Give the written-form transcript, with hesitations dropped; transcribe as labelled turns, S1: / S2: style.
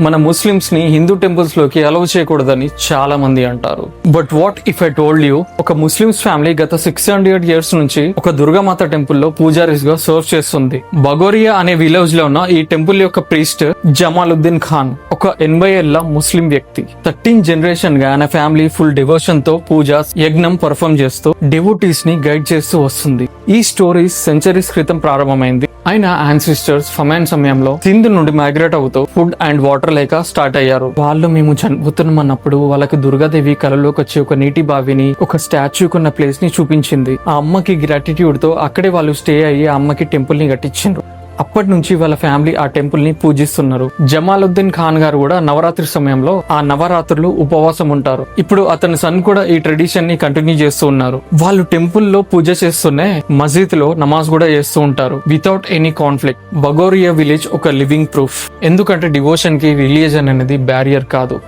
S1: మన ముస్లిమ్స్ ని హిందూ టెంపుల్స్ లోకి అలౌ చేయకూడదని చాలా మంది అంటారు. But what if I told you, ఒక ముస్లిమ్స్ ఫ్యామిలీ గత 600 years నుంచి ఒక దుర్గామాత టెంపుల్ లో పూజారీస్ గా సర్వ్ చేస్తుంది. బగోరియా అనే విలేజ్ లో ఉన్న ఈ టెంపుల్ యొక్క ప్రీస్ట్ జమాలుద్దీన్ ఖాన్ ఒక 80 ఏళ్ల ముస్లిం వ్యక్తి. 13 జనరేషన్ గా ఆయన ఫ్యామిలీ ఫుల్ డివోషన్ తో పూజ యజ్ఞం పర్ఫార్మ్ చేస్తూ డివోటీస్ ని గైడ్ చేస్తూ వస్తుంది. ఈ స్టోరీ సెంచరీస్ క్రితం ప్రారంభమైంది. ఆయన యాన్సిస్టర్స్ ఫమైన్ సమయంలో సింధ్ నుండి మైగ్రేట్ అవుతూ ఫుడ్ అండ్ వాటర్ లేక స్టార్ట్ అయ్యారు. వాళ్ళు మేము చనిపోతున్నాం అన్నప్పుడు వాళ్ళకి దుర్గాదేవి కలలోకి వచ్చి ఒక నీటి బావిని, ఒక స్టాచ్యూకున్న ప్లేస్ ని చూపించింది. ఆ అమ్మకి గ్రాటిట్యూడ్ తో అక్కడే వాళ్ళు స్టే అయ్యి ఆ అమ్మకి టెంపుల్ ని కట్టించారు. అప్పటి నుంచి వాళ్ళ ఫ్యామిలీ ఆ టెంపుల్ ని పూజిస్తున్నారు. జమాలుద్దీన్ ఖాన్ గారు కూడా నవరాత్రి సమయంలో ఆ నవరాత్రులు ఉపవాసం ఉంటారు. ఇప్పుడు అతని సన్ కూడా ఈ ట్రెడిషన్ ని కంటిన్యూ చేస్తూ ఉన్నారు. వాళ్ళు టెంపుల్ లో పూజ చేస్తూనే మసీద్ లో నమాజ్ కూడా చేస్తూ ఉంటారు వితౌట్ ఎనీ కాన్ఫ్లిక్ట్. బగోరియా విలేజ్ ఒక లివింగ్ ప్రూఫ్. ఎందుకంటే డివోషన్ కి రిలీజియన్ అనేది బ్యారియర్ కాదు.